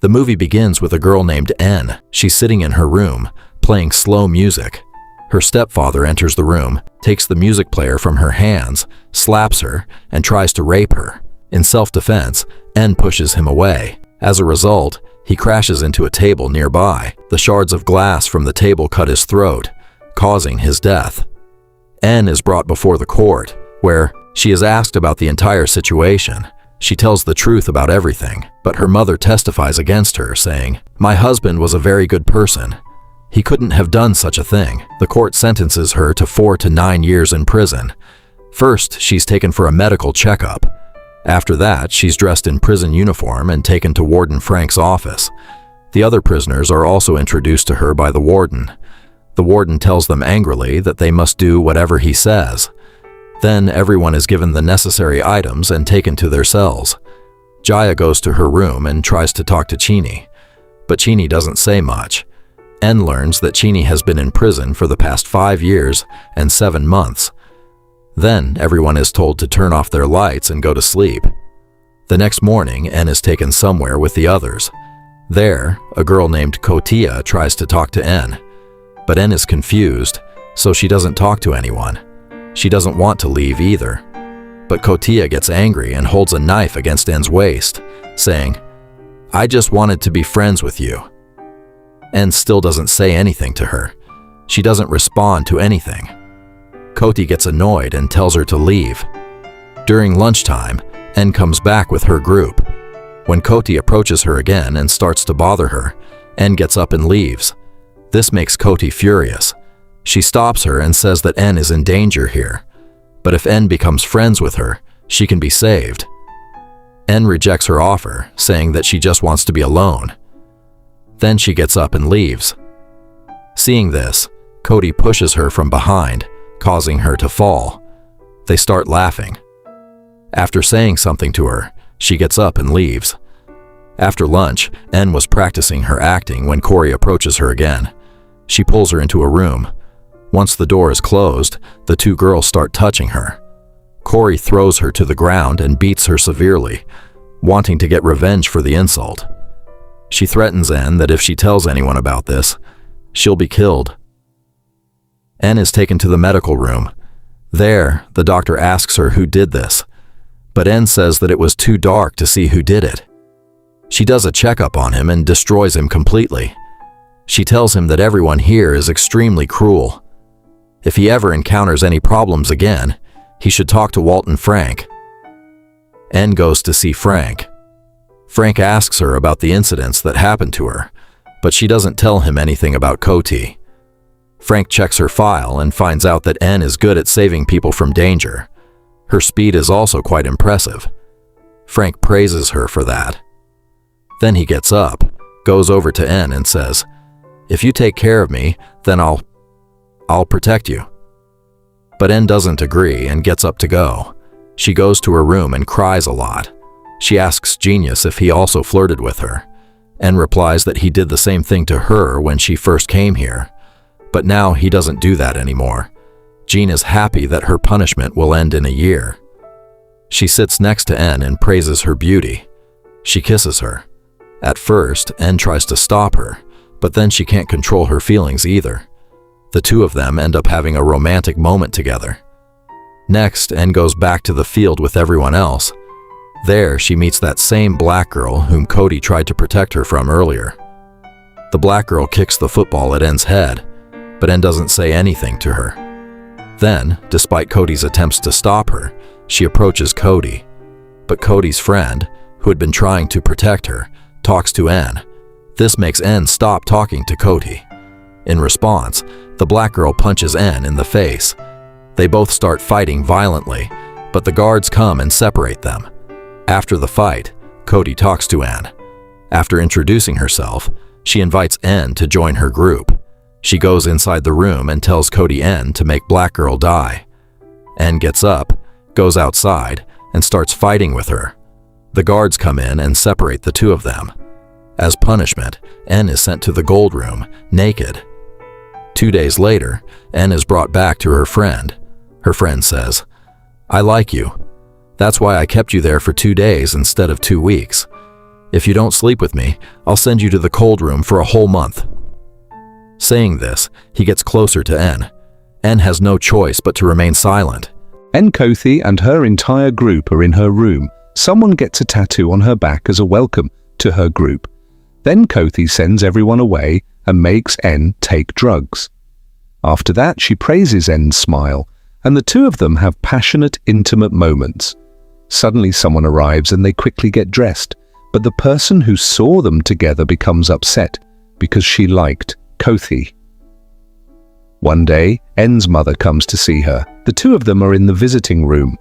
The movie begins with a girl named N. She's sitting in her room, playing slow music. Her stepfather enters the room, takes the music player from her hands, slaps her, and tries to rape her. In self-defense, N pushes him away. As a result, he crashes into a table nearby. The shards of glass from the table cut his throat, causing his death. N is brought before the court, where she is asked about the entire situation. She tells the truth about everything, but her mother testifies against her, saying, "My husband was a very good person. He couldn't have done such a thing." The court sentences her to 4 to 9 years in prison. First, she's taken for a medical checkup. After that, she's dressed in prison uniform and taken to Warden Frank's office. The other prisoners are also introduced to her by the warden. The warden tells them angrily that they must do whatever he says. Then everyone is given the necessary items and taken to their cells. Jaya goes to her room and tries to talk to Chini, but Chini doesn't say much. N learns that Chini has been in prison for the past 5 years and 7 months. Then everyone is told to turn off their lights and go to sleep. The next morning, N is taken somewhere with the others. There, a girl named Kotia tries to talk to N, but N is confused, so she doesn't talk to anyone. She doesn't want to leave either. But Kotia gets angry and holds a knife against N's waist, saying, "I just wanted to be friends with you." N still doesn't say anything to her. She doesn't respond to anything. Koti gets annoyed and tells her to leave. During lunchtime, N comes back with her group. When Koti approaches her again and starts to bother her, N gets up and leaves. This makes Koti furious. She stops her and says that N is in danger here, but if N becomes friends with her, she can be saved. N rejects her offer, saying that she just wants to be alone. Then she gets up and leaves. Seeing this, Koti pushes her from behind, causing her to fall. They start laughing. After saying something to her, she gets up and leaves. After lunch, N was practicing her acting when Corey approaches her again. She pulls her into a room. Once the door is closed, the two girls start touching her. Corey throws her to the ground and beats her severely, wanting to get revenge for the insult. She threatens N that if she tells anyone about this, she'll be killed. N is taken to the medical room. There, the doctor asks her who did this, but N says that it was too dark to see who did it. She does a checkup on him and destroys him completely. She tells him that everyone here is extremely cruel. If he ever encounters any problems again, he should talk to Walton Frank. N goes to see Frank. Frank asks her about the incidents that happened to her, but she doesn't tell him anything about Koti. Frank checks her file and finds out that N is good at saving people from danger. Her speed is also quite impressive. Frank praises her for that. Then he gets up, goes over to N and says, "If you take care of me, then I'll protect you." But N doesn't agree and gets up to go. She goes to her room and cries a lot. She asks Genius if he also flirted with her. N replies that he did the same thing to her when she first came here, but now he doesn't do that anymore. Jean is happy that her punishment will end in a year. She sits next to N and praises her beauty. She kisses her. At first, N tries to stop her, but then she can't control her feelings either. The two of them end up having a romantic moment together. Next, N goes back to the field with everyone else. There, she meets that same black girl whom Koti tried to protect her from earlier. The black girl kicks the football at N's head, but N doesn't say anything to her. Then, despite Koti's attempts to stop her, she approaches Koti. But Koti's friend, who had been trying to protect her, talks to N. This makes N stop talking to Koti. In response, the black girl punches N in the face. They both start fighting violently, but the guards come and separate them. After the fight, Koti talks to N. After introducing herself, she invites N to join her group. She goes inside the room and tells Koti N to make Black Girl die. N gets up, goes outside, and starts fighting with her. The guards come in and separate the two of them. As punishment, N is sent to the gold room, naked. 2 days later, N is brought back to her friend. Her friend says, "I like you. That's why I kept you there for 2 days instead of 2 weeks. If you don't sleep with me, I'll send you to the cold room for a whole month." Saying this, he gets closer to N. N has no choice but to remain silent. Kothi and her entire group are in her room. Someone gets a tattoo on her back as a welcome to her group. Then Kothi sends everyone away and makes N take drugs. After that, she praises N's smile, and the two of them have passionate, intimate moments. Suddenly someone arrives and they quickly get dressed, but the person who saw them together becomes upset because she liked Kothi. One day, N's mother comes to see her. The two of them are in the visiting room.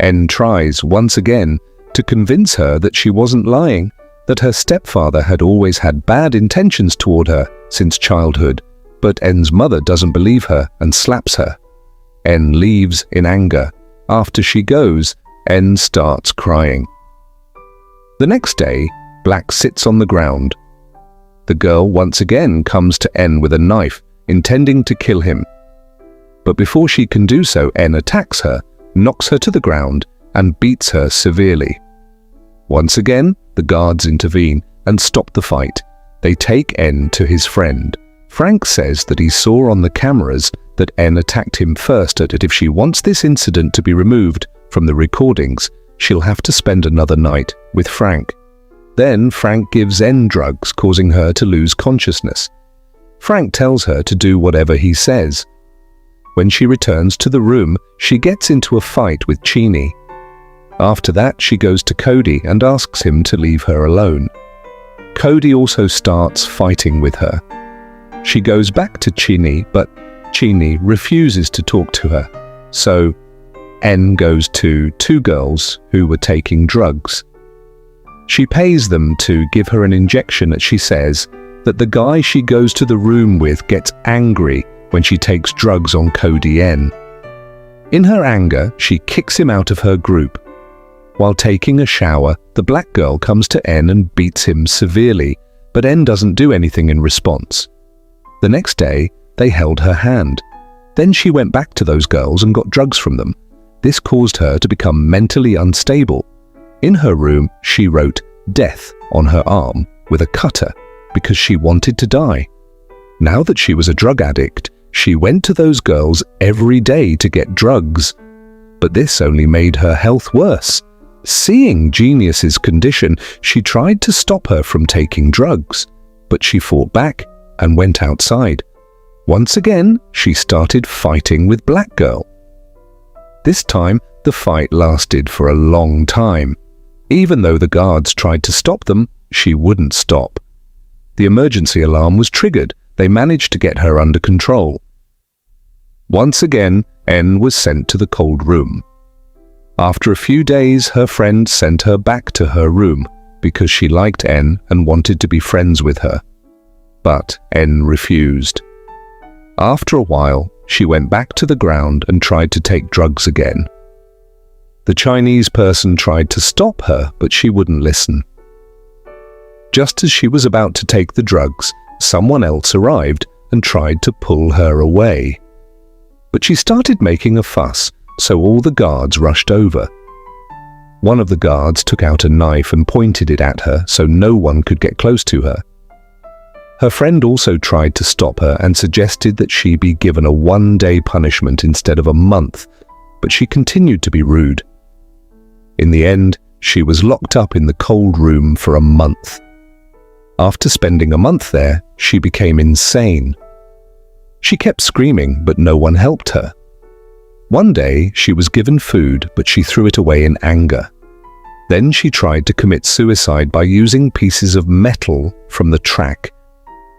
N tries, once again, to convince her that she wasn't lying, that her stepfather had always had bad intentions toward her since childhood, but N's mother doesn't believe her and slaps her. N leaves in anger. After she goes, N starts crying. The next day, Black sits on the ground. The girl once again comes to N with a knife, intending to kill him. But before she can do so, N attacks her, knocks her to the ground, and beats her severely. Once again, the guards intervene and stop the fight. They take N to his friend. Frank says that he saw on the cameras that N attacked him first, and that if she wants this incident to be removed from the recordings, she'll have to spend another night with Frank. Then Frank gives N drugs, causing her to lose consciousness. Frank tells her to do whatever he says. When she returns to the room, she gets into a fight with Chini. After that, she goes to Cody and asks him to leave her alone. Cody also starts fighting with her. She goes back to Chini, but Chini refuses to talk to her. So N goes to two girls who were taking drugs. She pays them to give her an injection, and she says that the guy she goes to the room with gets angry when she takes drugs on Cody N. In her anger, she kicks him out of her group. While taking a shower, the black girl comes to N and beats him severely, but N doesn't do anything in response. The next day, they held her hand. Then she went back to those girls and got drugs from them. This caused her to become mentally unstable. In her room, she wrote "death" on her arm with a cutter because she wanted to die. Now that she was a drug addict, she went to those girls every day to get drugs. But this only made her health worse. Seeing Genius's condition, she tried to stop her from taking drugs, but she fought back and went outside. Once again, she started fighting with Black Girl. This time, the fight lasted for a long time. Even though the guards tried to stop them, she wouldn't stop. The emergency alarm was triggered. They managed to get her under control. Once again, N was sent to the cold room. After a few days, her friend sent her back to her room because she liked N and wanted to be friends with her. But N refused. After a while, she went back to the ground and tried to take drugs again. The Chinese person tried to stop her, but she wouldn't listen. Just as she was about to take the drugs, someone else arrived and tried to pull her away. But she started making a fuss, so all the guards rushed over. One of the guards took out a knife and pointed it at her so no one could get close to her. Her friend also tried to stop her and suggested that she be given a one-day punishment instead of a month, but she continued to be rude. In the end, she was locked up in the cold room for a month. After spending a month there, she became insane. She kept screaming, but no one helped her. One day, she was given food, but she threw it away in anger. Then she tried to commit suicide by using pieces of metal from the track.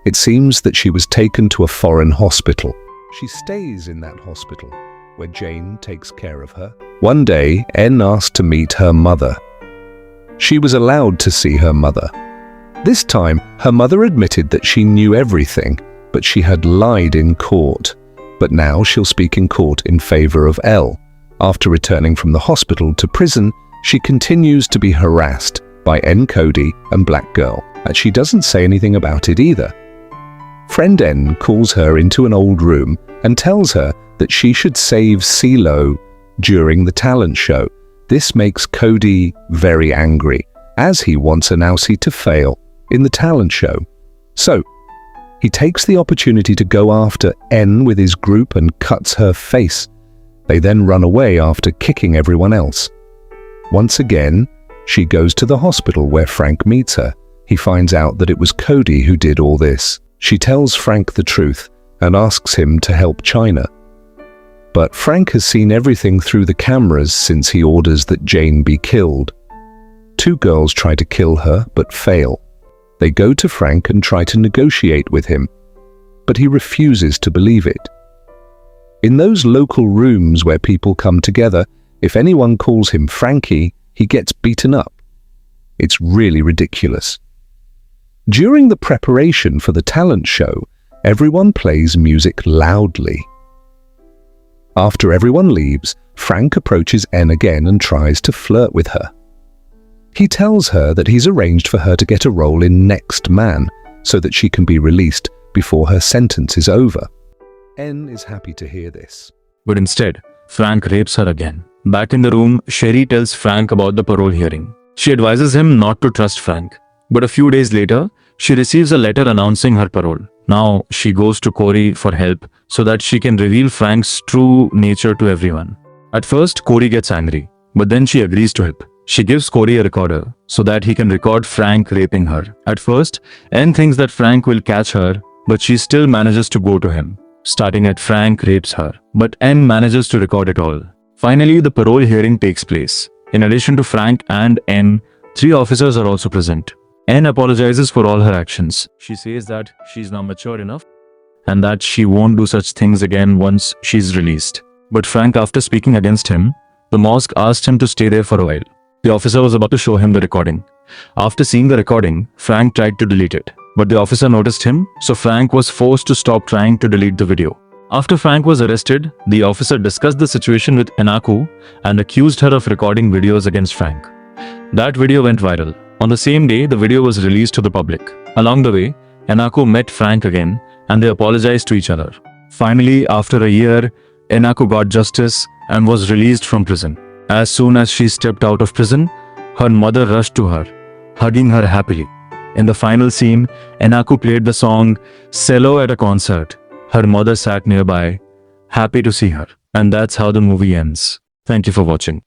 It seems that she was taken to a foreign hospital. She stays in that hospital, where Jane takes care of her. One day, N asked to meet her mother. She was allowed to see her mother. This time, her mother admitted that she knew everything, but she had lied in court. But now she'll speak in court in favor of L. After returning from the hospital to prison, she continues to be harassed by N Cody and Black Girl, and she doesn't say anything about it either. Friend N calls her into an old room and tells her that she should save CeeLo during the talent show. This makes Cody very angry, as he wants Anousie to fail in the talent show. So, he takes the opportunity to go after N with his group and cuts her face. They then run away after kicking everyone else. Once again, she goes to the hospital where Frank meets her. He finds out that it was Cody who did all this. She tells Frank the truth and asks him to help China. But Frank has seen everything through the cameras since he orders that Jane be killed. 2 girls try to kill her but fail. They go to Frank and try to negotiate with him, but he refuses to believe it. In those local rooms where people come together, if anyone calls him Frankie, he gets beaten up. It's really ridiculous. During the preparation for the talent show, everyone plays music loudly. After everyone leaves, Frank approaches N again and tries to flirt with her. He tells her that he's arranged for her to get a role in Next Man so that she can be released before her sentence is over. N is happy to hear this. But instead, Frank rapes her again. Back in the room, Sherry tells Frank about the parole hearing. She advises him not to trust Frank. But a few days later, she receives a letter announcing her parole. Now she goes to Corey for help so that she can reveal Frank's true nature to everyone. At first, Corey gets angry, but then she agrees to help. She gives Corey a recorder so that he can record Frank raping her. At first, Anne thinks that Frank will catch her, but she still manages to go to him, starting at Frank rapes her. But Anne manages to record it all. Finally, the parole hearing takes place. In addition to Frank and Anne, 3 officers are also present. Anne apologizes for all her actions. She says that she's now mature enough and that she won't do such things again once she's released. But Frank, after speaking against him, the mosque asked him to stay there for a while. The officer was about to show him the recording. After seeing the recording, Frank tried to delete it. But the officer noticed him, so Frank was forced to stop trying to delete the video. After Frank was arrested, the officer discussed the situation with Enaku and accused her of recording videos against Frank. That video went viral. On the same day, the video was released to the public. Along the way, Enaku met Frank again and they apologized to each other. Finally, after a year, Enaku got justice and was released from prison. As soon as she stepped out of prison, her mother rushed to her, hugging her happily. In the final scene, Enaku played the song Cello at a concert. Her mother sat nearby, happy to see her. And that's how the movie ends. Thank you for watching.